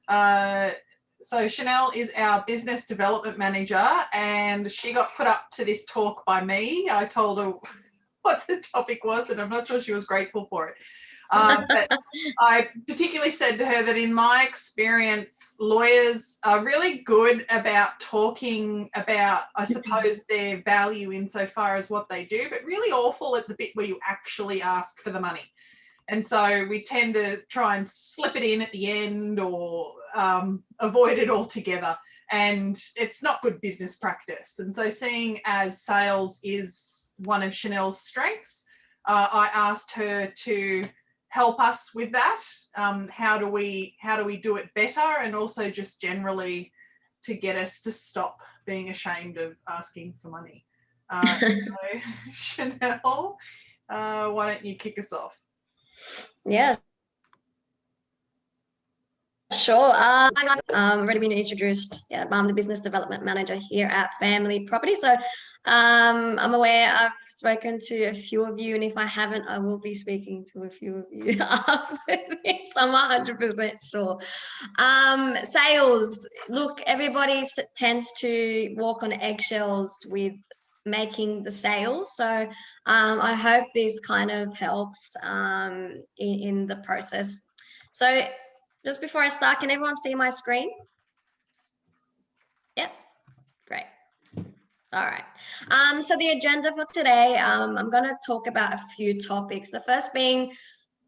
So Shannel is our business development manager, and she got put up to this talk by me. I told her what the topic was, and I'm not sure she was grateful for it. But I particularly said to her that in my experience, lawyers are really good about talking about, I suppose, their value insofar as what they do, but really awful at the bit where you actually ask for the money. And so we tend to try and slip it in at the end or avoid it altogether. And it's not good business practice. And so seeing as sales is one of Shannel's strengths, I asked her to help us with that. How do we do it better? And also just generally to get us to stop being ashamed of asking for money. So Shannel, why don't you kick us off? Yeah, sure. Hi guys, already been introduced. Yeah, I'm the business development manager here at FamilyProperty. So I'm aware I've spoken to a few of you, and if I haven't, I will be speaking to a few of you after this. I'm 100% sure. Sales. Look, everybody tends to walk on eggshells with making the sale. So I hope this kind of helps in the process. So just before I start, can everyone see my screen? Yep, great. All right. So the agenda for today, I'm going to talk about a few topics. The first being,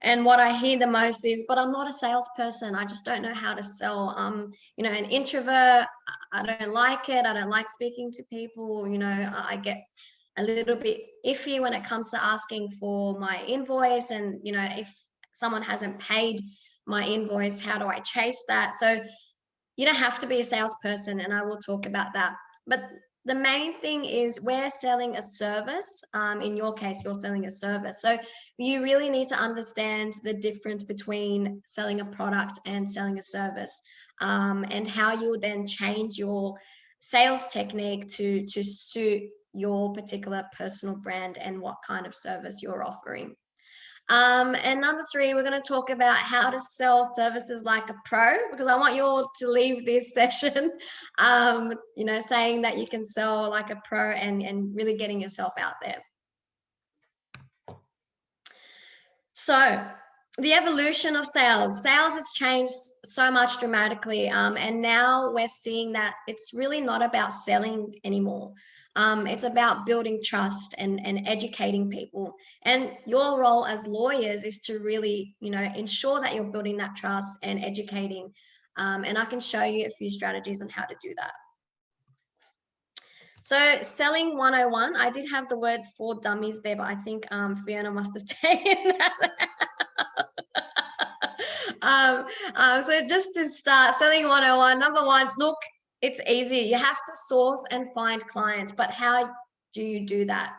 and what I hear the most is, but I'm not a salesperson. I just don't know how to sell. You know, an introvert. I don't like it. I don't like speaking to people. You know, I get a little bit iffy when it comes to asking for my invoice. And, you know, if someone hasn't paid my invoice, how do I chase that? So you don't have to be a salesperson, and I will talk about that. But the main thing is we're selling a service. In your case, you're selling a service. So you really need to understand the difference between selling a product and selling a service, and how you then change your sales technique to suit your particular personal brand and what kind of service you're offering. And number 3, we're going to talk about how to sell services like a pro, because I want you all to leave this session, you know, saying that you can sell like a pro and really getting yourself out there. So the evolution of sales has changed so much dramatically. And now we're seeing that it's really not about selling anymore. It's about building trust and educating people. And your role as lawyers is to really, you know, ensure that you're building that trust and educating. And I can show you a few strategies on how to do that. So selling 101, I did have the word for dummies there, but I think Fiona must have taken that. So just to start, selling 101, number 1, look, it's easy. You have to source and find clients, but how do you do that?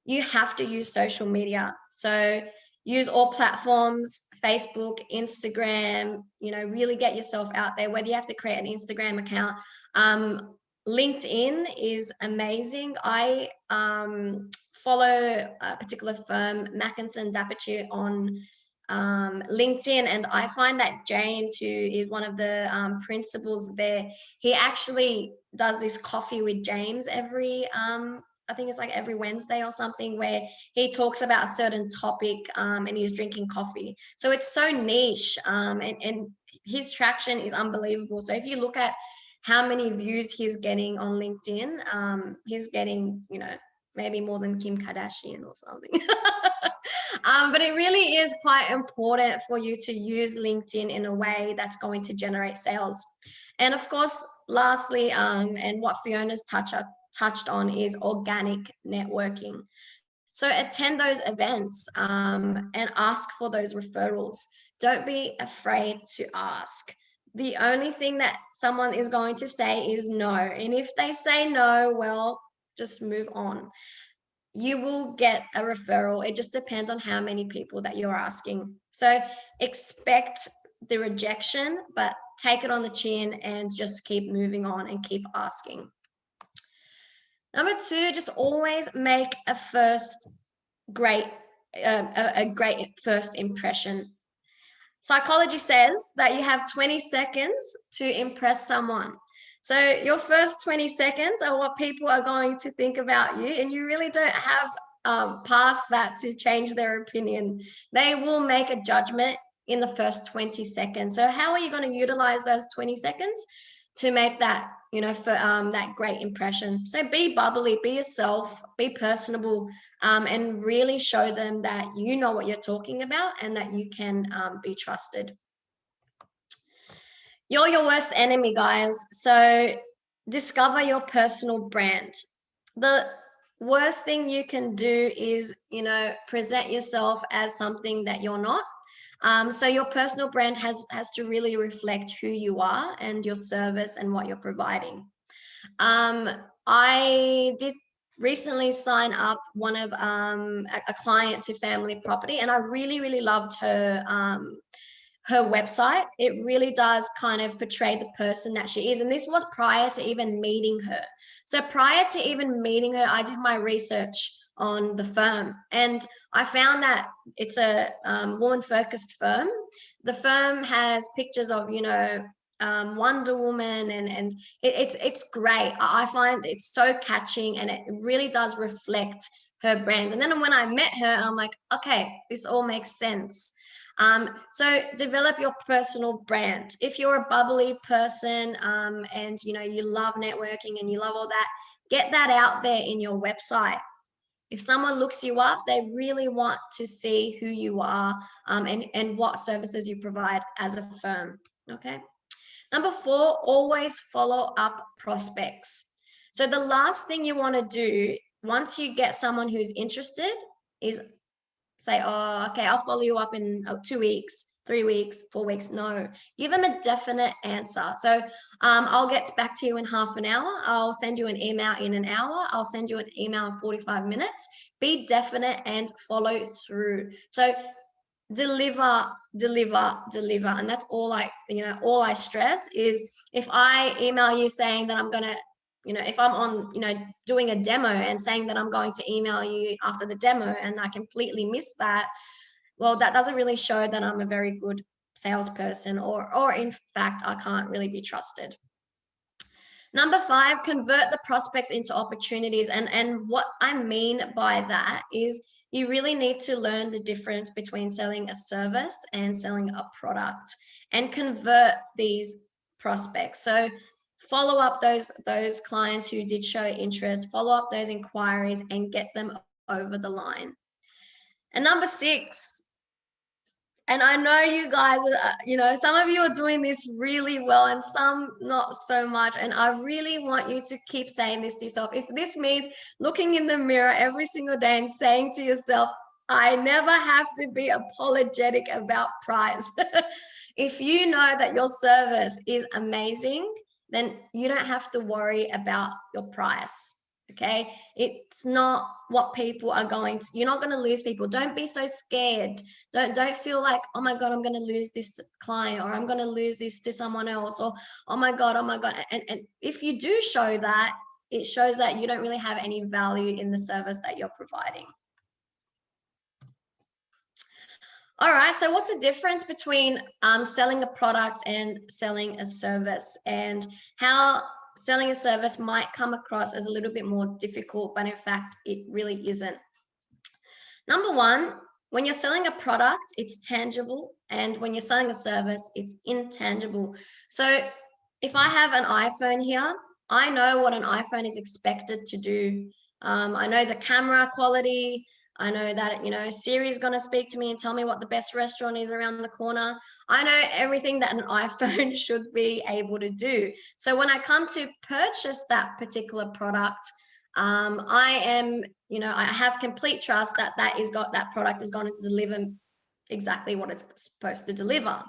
You have to use social media. So use all platforms, Facebook, Instagram, you know, really get yourself out there, whether you have to create an Instagram account. LinkedIn is amazing. I follow a particular firm, Mackinson Dapperture, on LinkedIn, and I find that James, who is one of the principals there, he actually does this coffee with James every I think it's like every Wednesday or something, where he talks about a certain topic and he's drinking coffee. So it's so niche, and his traction is unbelievable. So if you look at how many views he's getting on LinkedIn, he's getting, you know, maybe more than Kim Kardashian or something. But it really is quite important for you to use LinkedIn in a way that's going to generate sales. And of course, lastly, and what Fiona's touched on is organic networking. So attend those events and ask for those referrals. Don't be afraid to ask. The only thing that someone is going to say is no. And if they say no, well, just move on. You will get a referral. It just depends on how many people that you're asking. So expect the rejection, but take it on the chin and just keep moving on and keep asking. Number 2, just always make a great first impression. Psychology says that you have 20 seconds to impress someone. So your first 20 seconds are what people are going to think about you, and you really don't have past that to change their opinion. They will make a judgment in the first 20 seconds. So how are you going to utilize those 20 seconds to make that, for that great impression? So be bubbly, be yourself, be personable, and really show them that you know what you're talking about and that you can be trusted. You're your worst enemy, guys. So discover your personal brand. The worst thing you can do is, present yourself as something that you're not. So your personal brand has to really reflect who you are and your service and what you're providing. I did recently sign up one of a client to FamilyProperty, and I really loved her website. It really does kind of portray the person that she is. And this was prior to even meeting her. So prior to even meeting her, I did my research on the firm, and I found that it's a woman-focused firm. The firm has pictures of, Wonder Woman, and it's great. I find it's so catching, and it really does reflect her brand. And then when I met her, I'm like, okay, this all makes sense. So develop your personal brand. If you're a bubbly person, and you love networking and you love all that, get that out there in your website. If someone looks you up, they really want to see who you are, and what services you provide as a firm. Okay. Number 4, always follow up prospects. So the last thing you want to do once you get someone who's interested is say, oh, okay, I'll follow you up in 2 weeks, 3 weeks, 4 weeks. No, give them a definite answer. So I'll get back to you in half an hour. I'll send you an email in an hour. I'll send you an email in 45 minutes. Be definite and follow through. So deliver. And that's all I stress is, if I email you saying that I'm going to, if I'm on, doing a demo and saying that I'm going to email you after the demo and I completely miss that, well, that doesn't really show that I'm a very good salesperson, or in fact, I can't really be trusted. Number 5, convert the prospects into opportunities. And what I mean by that is, you really need to learn the difference between selling a service and selling a product, and convert these prospects. So follow up those clients who did show interest, follow up those inquiries, and get them over the line. And number 6, and I know you guys, some of you are doing this really well and some not so much. And I really want you to keep saying this to yourself. If this means looking in the mirror every single day and saying to yourself, I never have to be apologetic about price. If you know that your service is amazing, then you don't have to worry about your price. Okay, it's not what people are going to, you're not going to lose people. Don't be so scared. Don't feel like, oh my God, I'm going to lose this client, or I'm going to lose this to someone else, or oh my God. And if you do show that, it shows that you don't really have any value in the service that you're providing. All right, so what's the difference between selling a product and selling a service, and how selling a service might come across as a little bit more difficult, but in fact, it really isn't. Number 1, when you're selling a product, it's tangible, and when you're selling a service, it's intangible. So if I have an iPhone here, I know what an iPhone is expected to do. I know the camera quality. I know that, Siri is going to speak to me and tell me what the best restaurant is around the corner. I know everything that an iPhone should be able to do. So when I come to purchase that particular product, I have complete trust that that product is going to deliver exactly what it's supposed to deliver.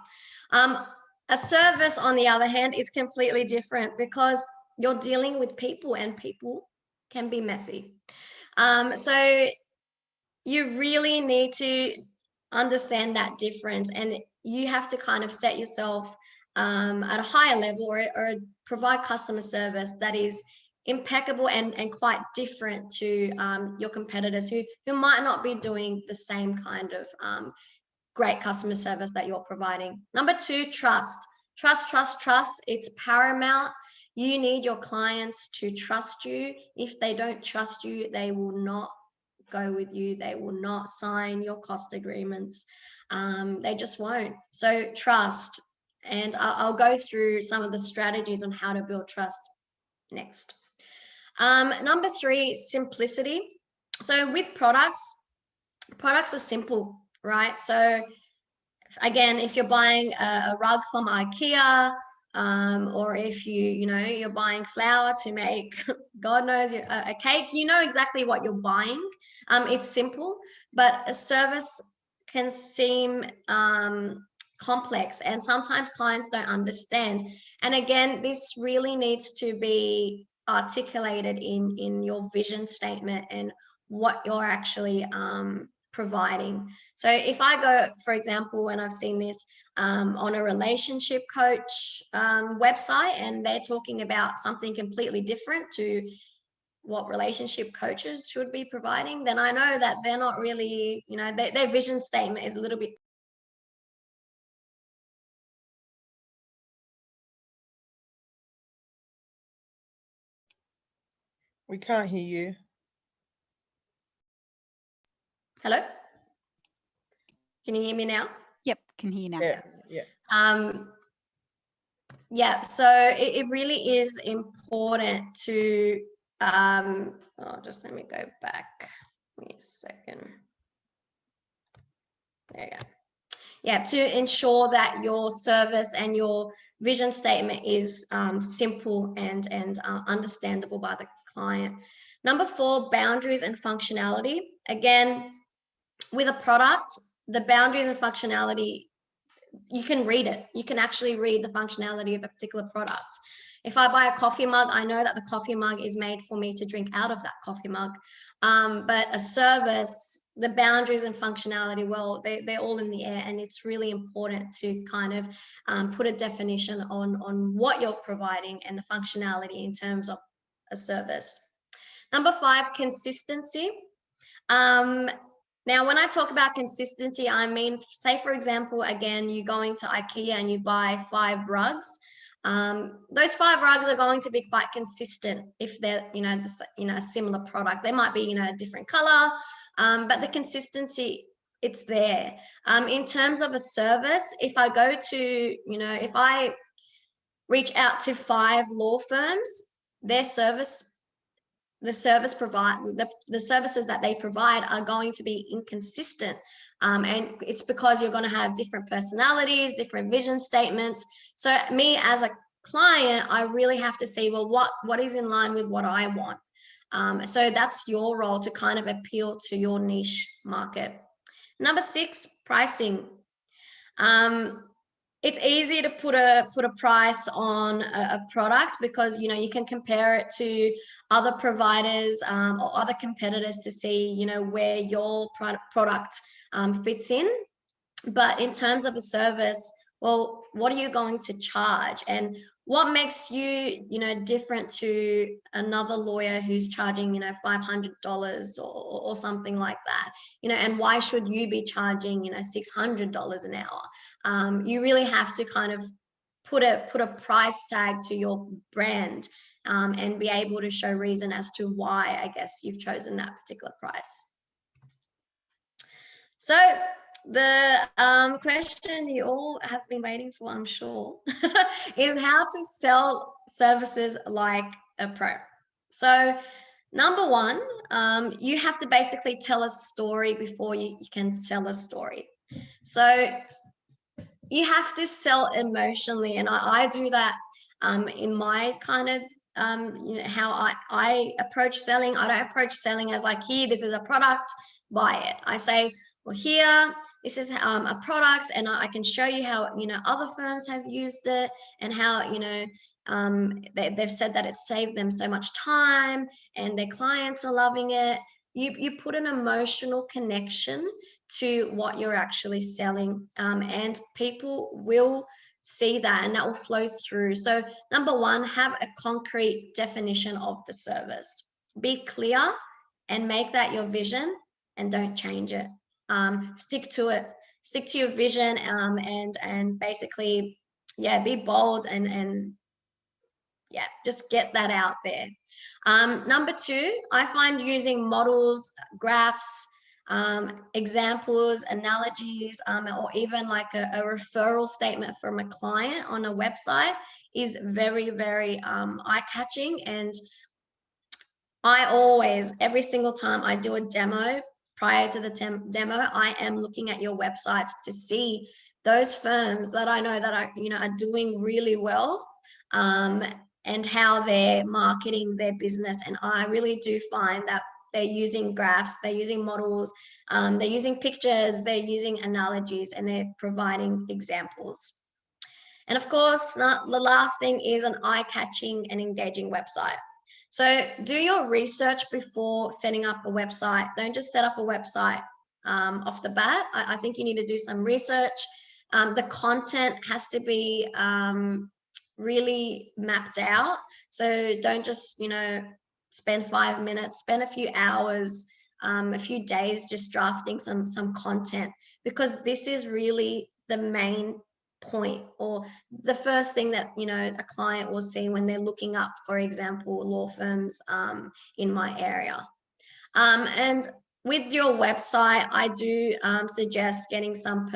A service, on the other hand, is completely different, because you're dealing with people, and people can be messy. So you really need to understand that difference, and you have to kind of set yourself at a higher level, or provide customer service that is impeccable and quite different to your competitors who might not be doing the same kind of great customer service that you're providing. Number 2, trust. Trust. It's paramount. You need your clients to trust you. If they don't trust you, they will not go with you. They will not sign your cost agreements. They just won't. So trust. And I'll go through some of the strategies on how to build trust next. Number 3, simplicity. So with products are simple, right? So again, if you're buying a rug from IKEA, or if you're buying flour to make, God knows, a cake, you know exactly what you're buying. It's simple, but a service can seem complex, and sometimes clients don't understand. And again, this really needs to be articulated in your vision statement and what you're actually providing. So if I go, for example, and I've seen this on a relationship coach website, and they're talking about something completely different to what relationship coaches should be providing, then I know that they're not really, their vision statement is a little bit. We can't hear you. Hello? Can you hear me now? Yep, can hear you now. Yeah. So it really is important to, just let me go back. Give me a second. There you go. Yeah, to ensure that your service and your vision statement is simple and understandable by the client. Number 4, boundaries and functionality. Again, with a product, the boundaries and functionality, you can read it. You can actually read the functionality of a particular product. If I buy a coffee mug, I know that the coffee mug is made for me to drink out of that coffee mug. But a service, the boundaries and functionality, well, they're all in the air, and it's really important to kind of put a definition on what you're providing and the functionality in terms of a service. Number 5, consistency. Now, when I talk about consistency, I mean, say, for example, again, you're going to IKEA and you buy 5 rugs. Those 5 rugs are going to be quite consistent if they're, a similar product. They might be, a different color, but the consistency, it's there. In terms of a service, if I go to, if I reach out to 5 law firms, their service, the services that they provide are going to be inconsistent. And it's because you're going to have different personalities, different vision statements. So me as a client, I really have to see, well, what is in line with what I want. So that's your role to kind of appeal to your niche market. Number 6, pricing. It's easy to put a price on a product because you can compare it to other providers or other competitors to see where your product fits in. But in terms of a service, well, what are you going to charge, and what makes you different to another lawyer who's charging $500 or something like that, and why should you be charging $600 an hour? You really have to kind of put a price tag to your brand and be able to show reason as to why, I guess, you've chosen that particular price. So the question you all have been waiting for, I'm sure, is how to sell services like a pro. So number 1, you have to basically tell a story before you can sell a story. So you have to sell emotionally, and I do that in my kind of how I approach selling. I don't approach selling as like, here, this is a product, buy it. I say, well, here, this is a product, and I can show you how other firms have used it, and how they've said that it saved them so much time and their clients are loving it. You put an emotional connection to what you're actually selling, and people will see that, and that will flow through. So number 1, have a concrete definition of the service. Be clear and make that your vision, and don't change it. Stick to it. stick to your vision, and basically, yeah, be bold and yeah, just get that out there. Number two, I find using models, graphs, examples, analogies, or even like a referral statement from a client on a website is very, very eye-catching. And I always, every single time I do a demo, prior to the demo, I am looking at your websites to see those firms that I know that are doing really well, and how they're marketing their business. And I really do find that they're using graphs, they're using models, they're using pictures, they're using analogies, and they're providing examples. And of course, the last thing is an eye-catching and engaging website. So do your research before setting up a website. Don't just set up a website off the bat. I think you need to do some research. The content has to be really mapped out. So don't just, spend 5 minutes, spend a few hours, a few days just drafting some content, because this is really the main point, or the first thing that a client will see when they're looking up, for example, law firms in my area. And with your website, I do suggest getting some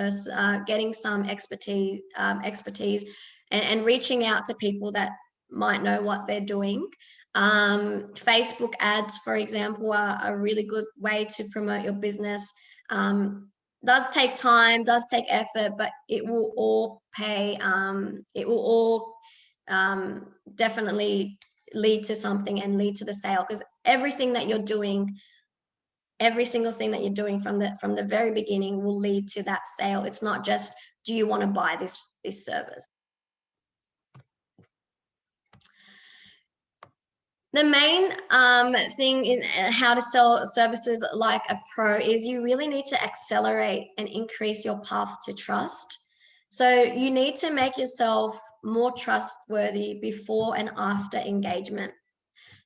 expertise, and reaching out to people that might know what they're doing. Facebook ads, for example, are a really good way to promote your business. Does take time, does take effort, but it will all pay. It will all definitely lead to something and lead to the sale, because everything that you're doing, every single thing that you're doing from the very beginning will lead to that sale. It's not just, do you want to buy this service? The main thing in how to sell services like a pro is you really need to accelerate and increase your path to trust. So you need to make yourself more trustworthy before and after engagement.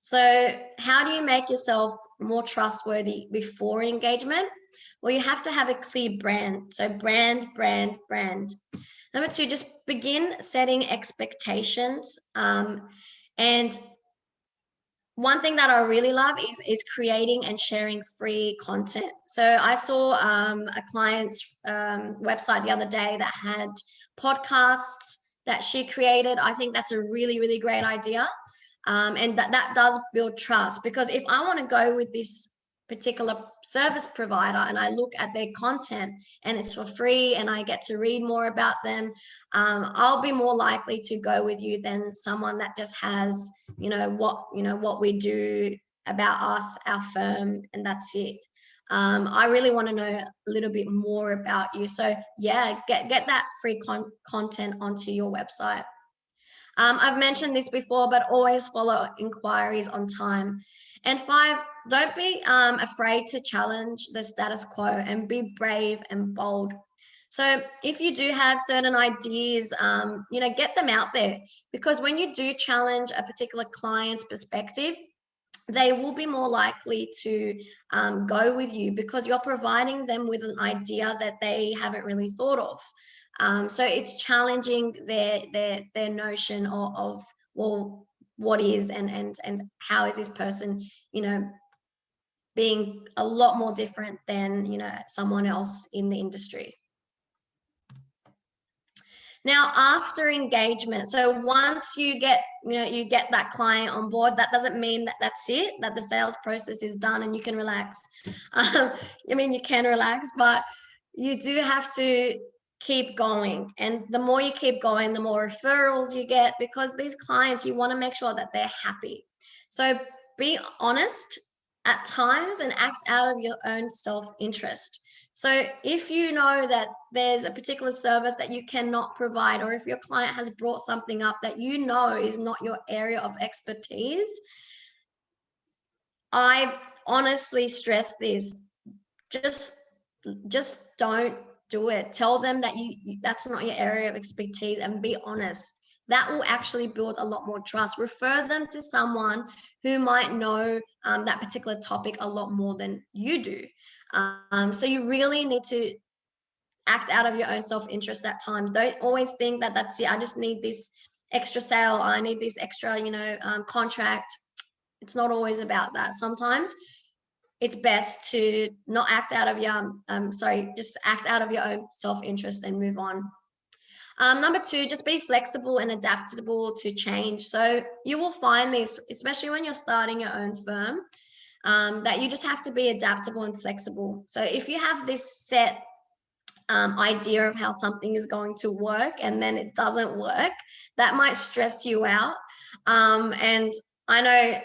So how do you make yourself more trustworthy before engagement? Well, you have to have a clear brand. So brand. Number two, just begin setting expectations. And one thing that I really love is creating and sharing free content. So I saw a client's website the other day that had podcasts that she created. I think that's a really, really great idea. And that does build trust, because if I want to go with this particular service provider and I look at their content and it's for free and I get to read more about them, I'll be more likely to go with you than someone that just has what we do about us, our firm, and that's it. I really want to know a little bit more about you. So yeah, get that free content onto your website. I've mentioned this before, but always follow inquiries on time. And 5, don't be afraid to challenge the status quo, and be brave and bold. So if you do have certain ideas, get them out there, because when you do challenge a particular client's perspective, they will be more likely to go with you, because you're providing them with an idea that they haven't really thought of. So it's challenging their notion of well, what is and how is this person, being a lot more different than someone else in the industry. Now, after engagement, so once you get that client on board, that doesn't mean that that's it, that the sales process is done and you can relax. You can relax, but you do have to keep going. And the more you keep going, the more referrals you get, because these clients, you want to make sure that they're happy. So be honest at times and act out of your own self-interest. So if you know that there's a particular service that you cannot provide, or if your client has brought something up that is not your area of expertise, I honestly stress this. Just don't do it. Tell them that that's not your area of expertise, and be honest. That will actually build a lot more trust. Refer them to someone who might know that particular topic a lot more than you do. So you really need to act out of your own self-interest at times. Don't always think that that's it. I just need this extra sale. I need this extra, contract. It's not always about that. Sometimes it's best to not act out of your, just act out of your own self-interest and move on. Number 2, just be flexible and adaptable to change. So you will find this, especially when you're starting your own firm, that you just have to be adaptable and flexible. So if you have this set idea of how something is going to work and then it doesn't work, that might stress you out. And I know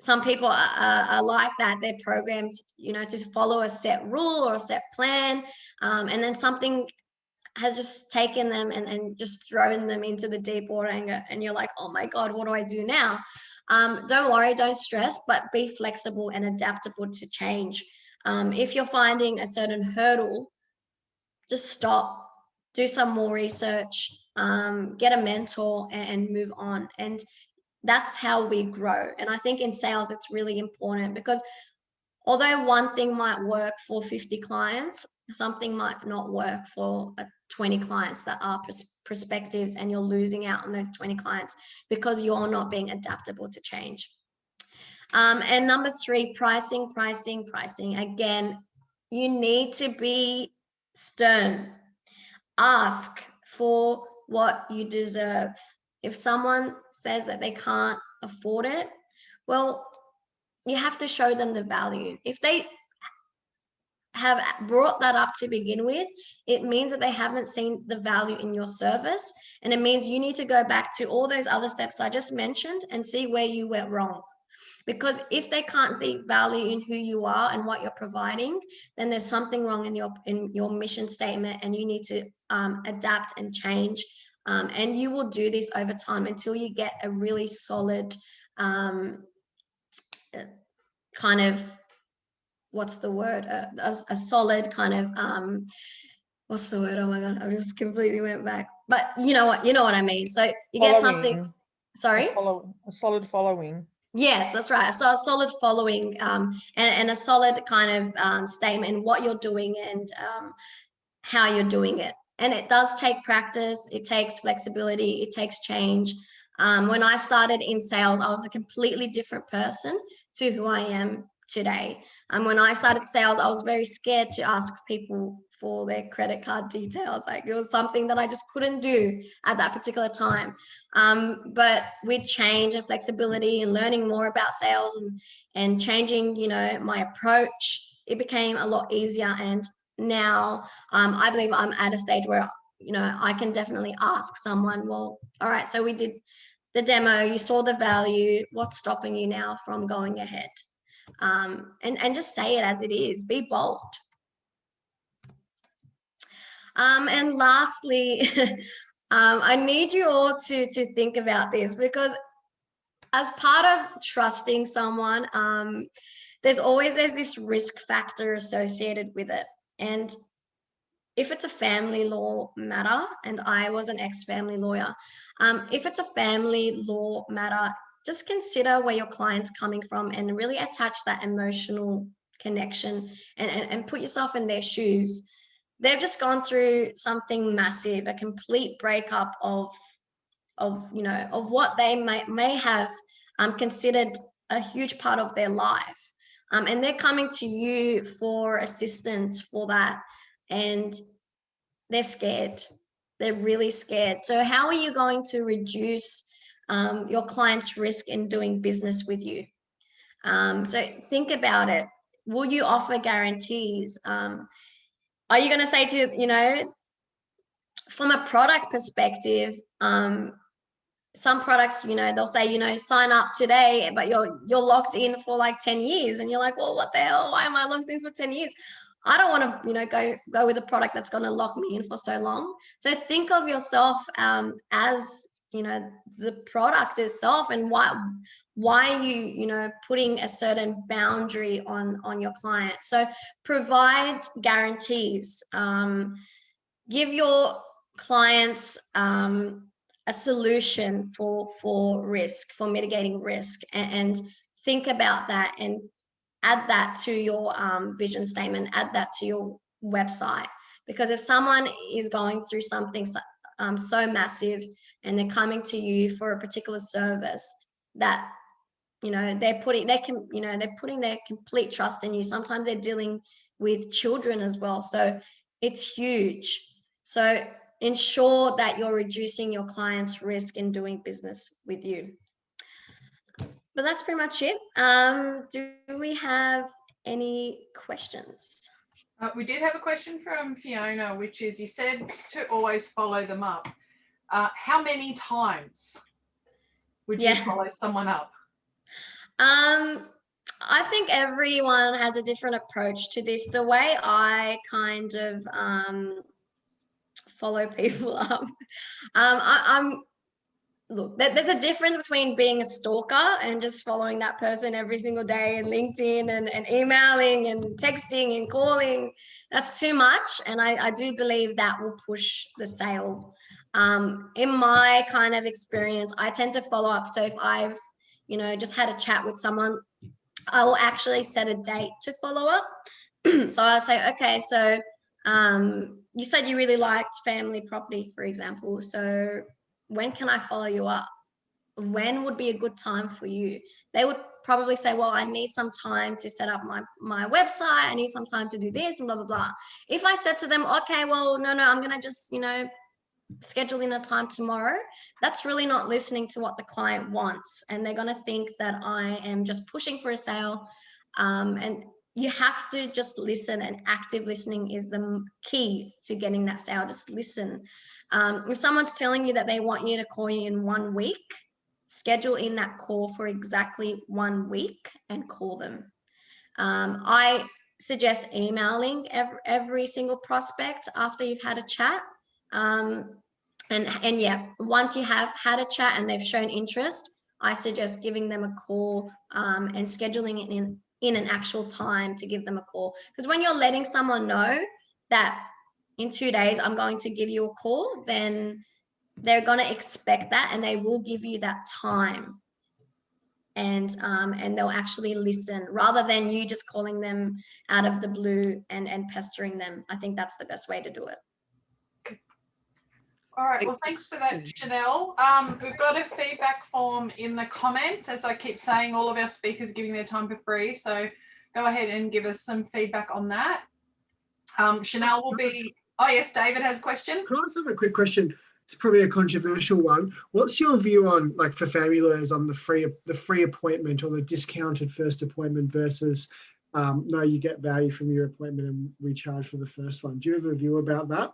some people are like that. They're programmed, to follow a set rule or a set plan, and then something has just taken them and just thrown them into the deep water, and you're like, oh my God, what do I do now? Don't worry, don't stress, but be flexible and adaptable to change. If you're finding a certain hurdle, just stop, do some more research, get a mentor and move on. And that's how we grow. And I think in sales, it's really important, because although one thing might work for 50 clients, something might not work for 20 clients that are prospectives, and you're losing out on those 20 clients because you're not being adaptable to change. And number 3, pricing. Again, you need to be stern. Ask for what you deserve. If someone says that they can't afford it, well, you have to show them the value. If they have brought that up to begin with, it means that they haven't seen the value in your service. And it means you need to go back to all those other steps I just mentioned and see where you went wrong. Because if they can't see value in who you are and what you're providing, then there's something wrong in your mission statement, and you need to adapt and change. And you will do this over time until you get a really solid kind of, what's the word? A solid kind of, what's the word? Oh my God, I just completely went back. But you know what I mean. So you get something, sorry? A solid following. Yes, that's right. So a solid following, and a solid kind of statement in what you're doing and how you're doing it. And it does take practice. It takes flexibility. It takes change. When I started in sales, I was a completely different person to who I am today. When I started sales, I was very scared to ask people for their credit card details. Like, it was something that I just couldn't do at that particular time. But with change and flexibility and learning more about sales and changing, my approach, it became a lot easier. And now I believe I'm at a stage where, I can definitely ask someone, well, all right, so we did the demo, you saw the value, what's stopping you now from going ahead? And just say it as it is, be bold. And lastly, I need you all to think about this, because as part of trusting someone, there's this risk factor associated with it. And if it's a family law matter, and I was an ex-family lawyer, if it's a family law matter, just consider where your client's coming from and really attach that emotional connection and put yourself in their shoes. They've just gone through something massive, a complete breakup of what they may have considered a huge part of their life. And they're coming to you for assistance for that. And they're scared. They're really scared. So how are you going to reduce your client's risk in doing business with you? So think about it. Will you offer guarantees? Are you going to say to, from a product perspective, some products, they'll say, sign up today, but you're locked in for like 10 years. And you're like, well, what the hell? Why am I locked in for 10 years? I don't want to, go with a product that's going to lock me in for so long. So think of yourself as, the product itself, and why you, putting a certain boundary on your client. So provide guarantees, give your clients a solution for risk, for mitigating risk, and think about that and add that to your vision statement, add that to your website. Because if someone is going through something so massive and they're coming to you for a particular service that, they're putting their complete trust in you. Sometimes they're dealing with children as well. So it's huge. So ensure that you're reducing your client's risk in doing business with you. But that's pretty much it. Do we have any questions? We did have a question from Fiona, which is, you said to always follow them up. How many times would you follow someone up? I think everyone has a different approach to this. The way I kind of follow people up, look, there's a difference between being a stalker and just following that person every single day and LinkedIn and emailing and texting and calling. That's too much. And I do believe that will push the sale. In my kind of experience, I tend to follow up. So if I've, just had a chat with someone, I will actually set a date to follow up. So I'll say, okay, so you said you really liked family property, for example. So when can I follow you up? When would be a good time for you? They would probably say, well, I need some time to set up my website. I need some time to do this and blah, blah, blah. If I said to them, okay, well, no, I'm going to just, schedule in a time tomorrow, that's really not listening to what the client wants. And they're going to think that I am just pushing for a sale. And you have to just listen, and active listening is the key to getting that sale. Just listen. If someone's telling you that they want you to call you in 1 week, schedule in that call for exactly 1 week and call them. I suggest emailing every single prospect after you've had a chat. And yeah, once you have had a chat and they've shown interest, I suggest giving them a call and scheduling it in an actual time to give them a call. Because when you're letting someone know that in 2 days I'm going to give you a call, then they're going to expect that, and they will give you that time. And they'll actually listen rather than you just calling them out of the blue and pestering them. I think that's the best way to do it. All right, well, thanks for that, Shannel. We've got a feedback form in the comments. As I keep saying, all of our speakers are giving their time for free, so go ahead and give us some feedback on that. Shannel will be, oh yes, David has a question. Can I just have a quick question? It's probably a controversial one. What's your view on, like, for family lawyers, on the free appointment or the discounted first appointment versus no, you get value from your appointment and we charge for the first one? Do you have a view about that?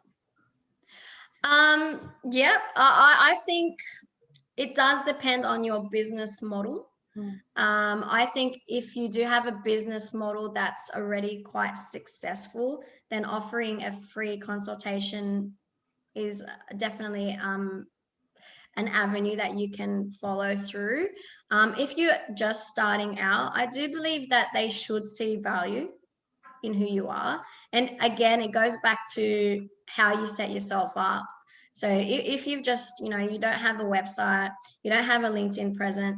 Yeah, I think it does depend on your business model. I think if you do have a business model that's already quite successful, then offering a free consultation is definitely an avenue that you can follow through. If you're just starting out, I do believe that they should see value in who you are. And again, it goes back to how you set yourself up. So if you've just, you don't have a website, you don't have a LinkedIn presence,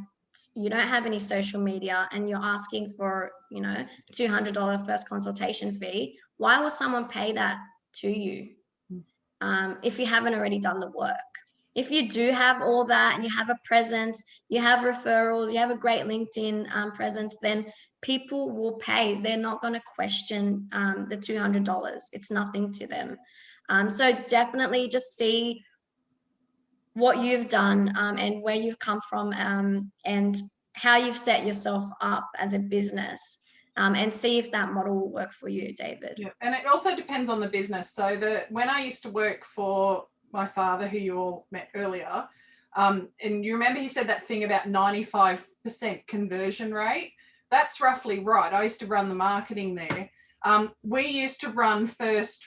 you don't have any social media, and you're asking for, $200 first consultation fee, why would someone pay that to you if you haven't already done the work? If you do have all that and you have a presence, you have referrals, you have a great LinkedIn presence, then people will pay. They're not going to question the $200. It's nothing to them. So definitely just see what you've done and where you've come from and how you've set yourself up as a business, and see if that model will work for you, David. Yeah, and it also depends on the business. So when I used to work for my father, who you all met earlier, and you remember he said that thing about 95% conversion rate? That's roughly right. I used to run the marketing there. We used to run first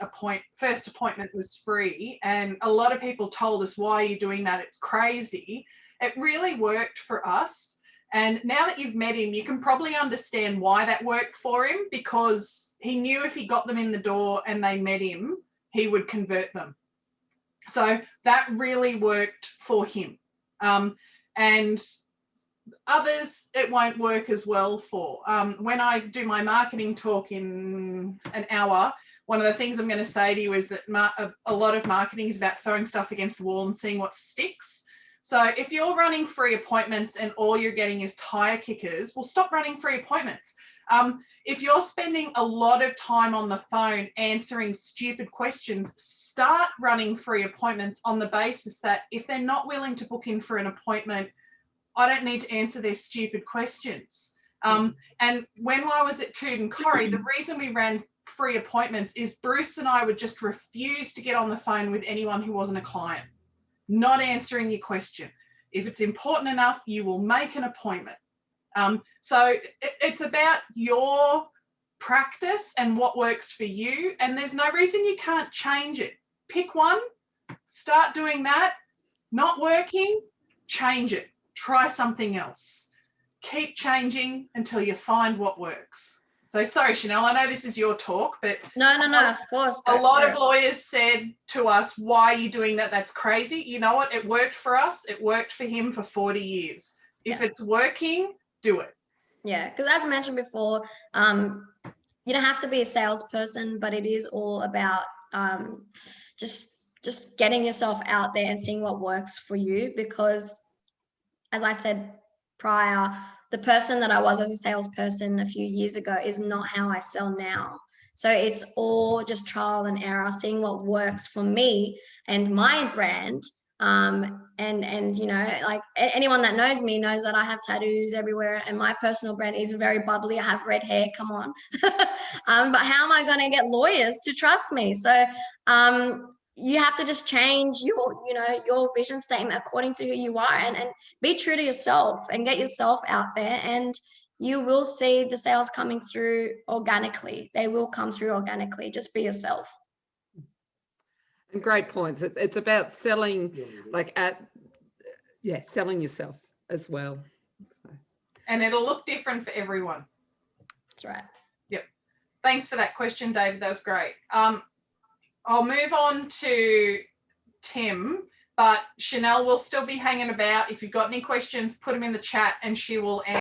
appointment was free, and a lot of people told us, why are you doing that? It's crazy. It really worked for us. And now that you've met him, you can probably understand why that worked for him, because he knew if he got them in the door and they met him, he would convert them. So that really worked for him. And others, it won't work as well for. When I do my marketing talk in an hour, one of the things I'm going to say to you is that a lot of marketing is about throwing stuff against the wall and seeing what sticks. So if you're running free appointments and all you're getting is tire kickers, well, stop running free appointments. If you're spending a lot of time on the phone answering stupid questions, start running free appointments on the basis that if they're not willing to book in for an appointment, I don't need to answer their stupid questions. And when I was at Cood and Corrie, the reason we ran free appointments is Bruce and I would just refuse to get on the phone with anyone who wasn't a client, not answering your question. If it's important enough, you will make an appointment. So it's about your practice and what works for you, and there's no reason you can't change it. Pick one, start doing that. Not working, change it. Try something else. Keep changing until you find what works. So sorry, Shannel, I know this is your talk, but No, of course. a lot of lawyers said to us, why are you doing that? That's crazy. You know what? It worked for us. It worked for him for 40 years. If it's working, do it. Yeah, because as I mentioned before, you don't have to be a salesperson, but it is all about just getting yourself out there and seeing what works for you. Because as I said prior, the person that I was as a salesperson a few years ago is not how I sell now. So it's all just trial and error, seeing what works for me and my brand. And you know, like anyone that knows me knows that I have tattoos everywhere, and my personal brand is very bubbly. I have red hair, come on. But how am I going to get lawyers to trust me? So you have to just change your vision statement according to who you are, and be true to yourself and get yourself out there, and you will see the sales coming through organically. They will come through organically. Just be yourself. And great points. It's about selling, selling yourself as well. So. And it'll look different for everyone. That's right. Yep. Thanks for that question, David. That was great. I'll move on to Tim, but Shannel will still be hanging about. If you've got any questions, put them in the chat and she will answer.